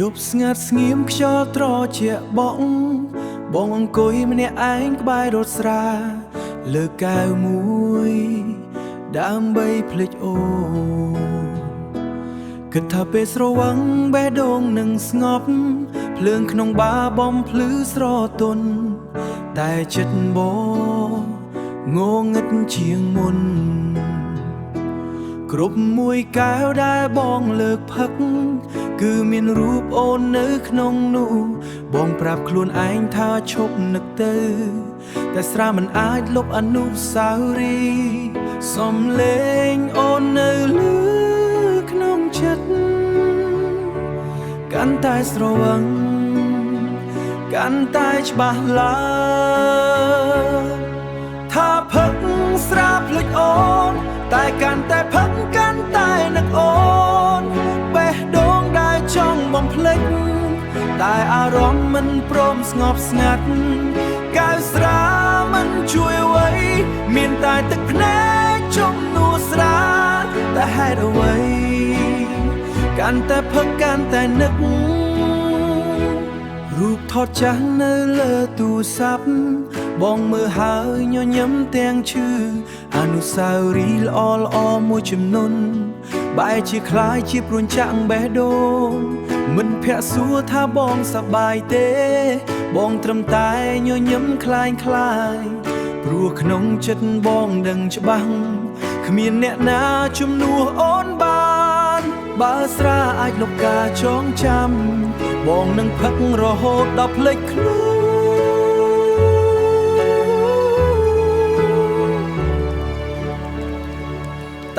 យប់ស្ងាត់ស្ងៀមខ្យល់ត្រជាបងអង្គុយម្នាក់ឯងក្បែររថស្រាលើកែវមួយដើម្បីភ្លេចអូនគិតថាពេលស្រវឹងបេះដូងនឹងស្ងប់ភ្លើងក្នុងបាបំភ្លឺស្រទន់តែចិត្តបងងងឹតជាងមុនគ្រប់មួយកែវដែលបងលើកផឹកគឺមានរូបអូននៅក្នុងនោះបងប្រាប់ខ្លួនឯងថាឈប់នឹកទៅតែស្រាមិនអាចលុបអនុស្សាវរីយ៍សំឡេងអូននៅលឺក្នុងចិត្តកាន់តែស្រវឹងកាន់តែច្បាស់ឡើងថាផឹកស្រាភ្លេចអូនតែកាន់តែផឹកកាន់តែនឹកអូនបេះដូងដែលចង់បំភ្លេចតែអារម្មណ៍មិនព្រមស្ងប់ស្ងាត់កៅស្រាមិនជួយអ្វីមានតែទឹកភ្នែកជំនួសស្រាតែហេតុអ្វីកាន់តែផឹកកាន់តែនឹករូបថតចាស់នៅលើទូរស័ព្ទបងមើលហើយញញឹមទាំងឈឺអនុស្សាវរីយ៍ល្អមួយចំនួនបែរជាคล้ายជាព្រួញចាក់បេះដូងមិនភាក់សួរថាបងសប្បាយទេបងត្រឹមតែញញឹមคล้ายព្រោះក្នុងចិត្តបងដឹងច្បាស់គ្មានអ្នកណាជំនួសអូនបានបើស្រាអាចលុបការចងចាំបងនឹងផឹករហូតដល់ភ្លេចខ្លួន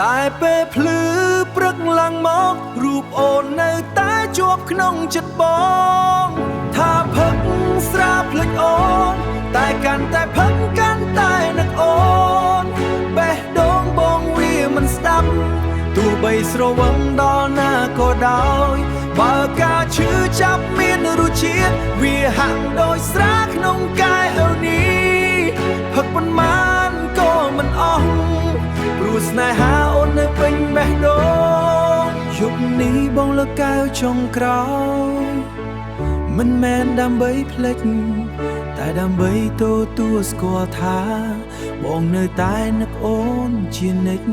តែពេលភ្លឺព្រឹកឡើងមករូបអូននៅតែជាប់ក្នុងចិត្តបងថាផឹកស្រាភ្លេចអូនតែកាន់តែផឹកកាន់តែនឹកអូនបេះដូងបងវាមិនស្ដាប់ទោះបីស្រវឹងដល់ណាក៏ដោយបើការឈឺចាប់មានរសជាតិវាហាក់ដូចស្រាក្នុងកាយនេះផឹកប៉ុន្មានក៏មិនអស់ព្រោះស្នេហាអូននៅពេញបេះដូងយប់នេះបងលើកែវចុងក្រោយមិនមែនដើម្បីភ្លេចតែដើម្បីទទួលស្គាល់ថាបងនៅតែនឹកអូនជានិច្ច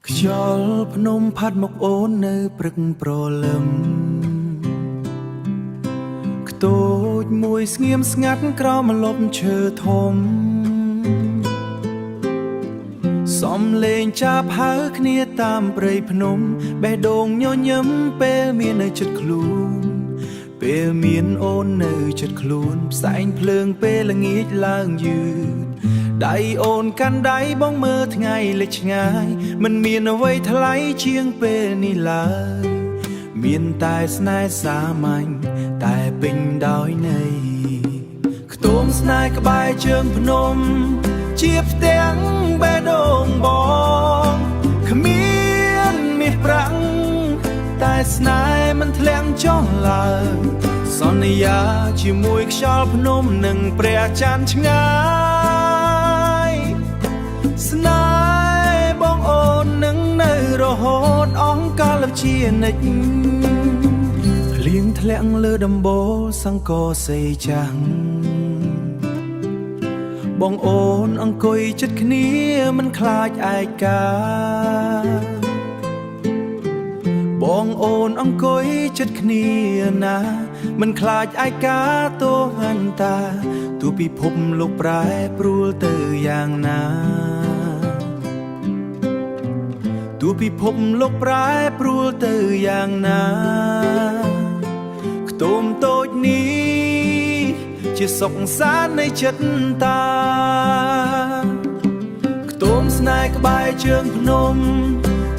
ខ្យល់ភ្នំផាត់មកអូននៅព្រឹកព្រលឹមខ្ទូចមួយស្ងៀមស្ងាត់ក្រោមម្លប់ឈើធំសំលេងចាប់ហៅគ្នាតាមព្រៃភ្នំបេះដូងញញឹមពេលមាននៅចិត្តខ្លួនពេលមានអូននៅចិត្តខ្លួនផ្សែងភ្លើងពេលល្ងាចឡើងយឺតដៃអូនកាន់ដៃបងមើលថ្ងៃលិចឆ្ងាយមិនមានអ្វីថ្លៃជាងពេលនេះឡើយមានតែស្នេហ៍សាមញ្ញតែពេញដោយន័យខ្ទមស្នេហ៍ក្បែរជើងភ្នំជាផ្ទាំងបេះដូងបងគ្មានមាសប្រាក់តែស្នេហ៍មិនធ្លាក់ចុះឡើយសន្យាជាមួយខ្យល់ភ្នំនិងព្រះច័ន្ទឆ្ងាយស្នេហ៍បងអូននឹងនៅរហូតអង្កាលជានិច្ចភ្លៀងធ្លាក់លើដំបូលសង្កសេចាំងបងអូនអង្គុយជិតគ្នាមិនខ្លាចឯកាបងអូនអង្គុយជិតគ្នាណាមិនខ្លាចឯកាទោះហន្តាទោះពិភពលោកប្រែប្រួលទៅយ៉ាងណាទោះពិភពលោកប្រែប្រួលទៅយ៉ាងណាខ្ទមតូចនេះជាសុខសាន្តនៃចិត្តតាខ្ទមស្នេហ៍ក្បែរជើងភ្នំ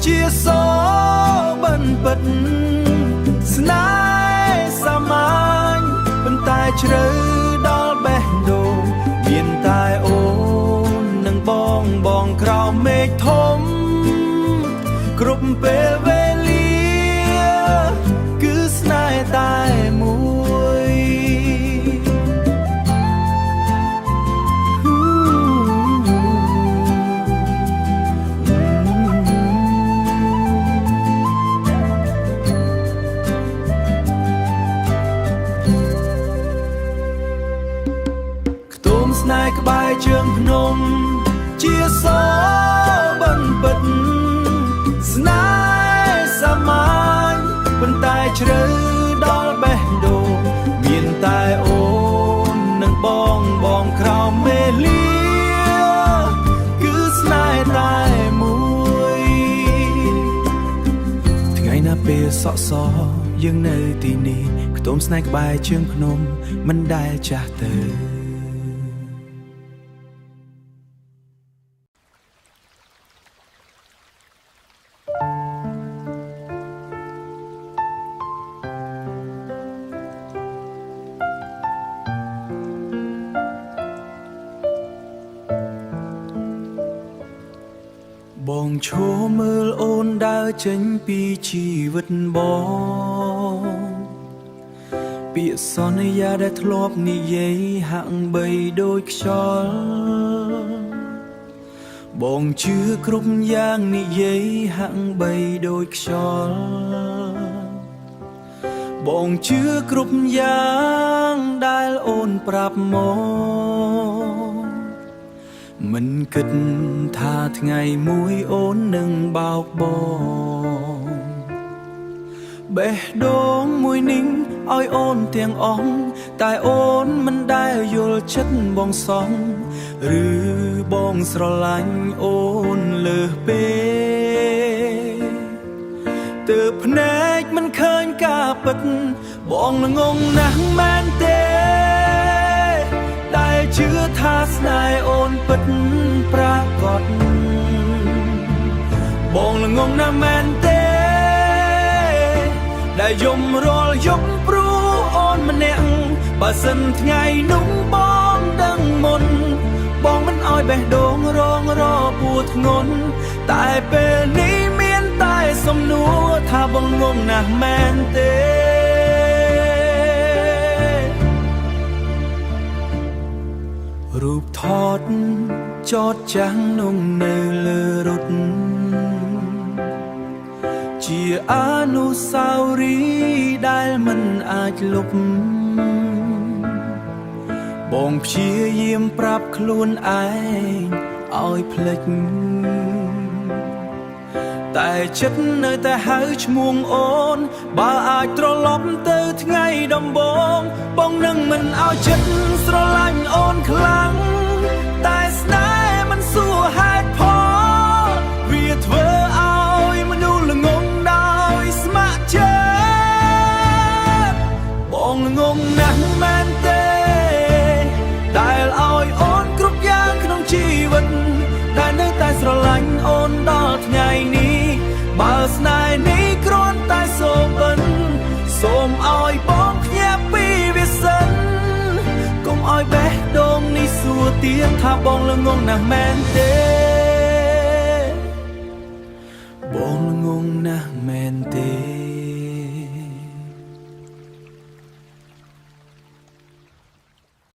ជាសូបិនពិតស្នេហ៍សាមញ្ញប៉ុន្តែជ្រៅដល់បេះដូងមានតែអូននិងបងក្រោមមេឃធំគ្រប់ពេលវេលាគឺស្នេហ៍តែមួយ ជាសបានពិតស្នេហ៍សាមញ្ញប៉ុន្តែជ្រៅដល់បេះដូងមានតែអូននឹងបងក្រោមមេលាគឺស្នេហ៍តែមួយថ្ងៃណាពេលសក់សយើងនៅទីនេះខ្ទមស្នេហ៍ក្បែរជើងភ្នំមិនដែលចាស់ទៅបងឈរមើលអូនដើរចេញពីជីវិតបងពាក្យសន្យាដែលធ្លាប់និយាយហាក់បីដូចខ្យល់បងជឿគ្រប់យ៉ាងនិយាយហាក់បីដូចខ្យល់បងជឿគ្រប់យ៉ាងដែលអូនប្រាប់មកមិនគិតថាថ្ងៃមួយអូននឹងបោកបងបេះដូងមួយនេះឲ្យអូនទាំងអស់តែអូនមិនដែលយល់ចិត្តបងសោះឬបងស្រឡាញ់អូនលើសពេកទើបភ្នែកមិនឃើញការពិតបងងងណាស់មែនទេដែលជឿថាស្នេហ៍អូនពិតប្រាកដបងងងណាស់មែនទេដែលយំរាល់យប់ព្រោះអូនម្នាក់បើសិនថ្ងៃនោះបងដឹងមុនបងមិនអោយបេះដូងរងរពួរធ្ងន់តែពេលនេះមានតែសំណួរថាបងងងណាស់មែនទេរូបថតចតចាំងនំនៅលើរថជាអនុស្សាវរីយ៍ដែលមិនអាចលុបបងព្យាយាមប្រាប់ខ្លួនឯងឲ្យភ្លេចតែចិត្តនៅតែហៅឈ្មោះអូនបើអាចត្រឡប់ទៅថ្ងៃដំបូងបងនឹងមិនឲ្យចិត្តស្រឡាញ់អូនខ្លាំងតែស្នេហ៍មិនសួរហេតុផលវាធ្វើឲ្យមនុស្សល្ងងដោយស្ម័គ្រចិត្តបងងងណាស់មែនទេដែលឲ្យអូនគ្រប់យ៉ាងក្នុងជីវិតតែនៅតែស្រឡាញ់អូនដល់ថ្ងៃនេះបើស្នេហ៍នេះគ្រាន់តែសូបិនសូមឲ្យបងភ្ញាក់ពីវាសិនកុំឲ្យបេះដូងនេះសួរទៀតថាបងល្ងងណាស់មែនទេបងល្ងងណាស់មែនទេ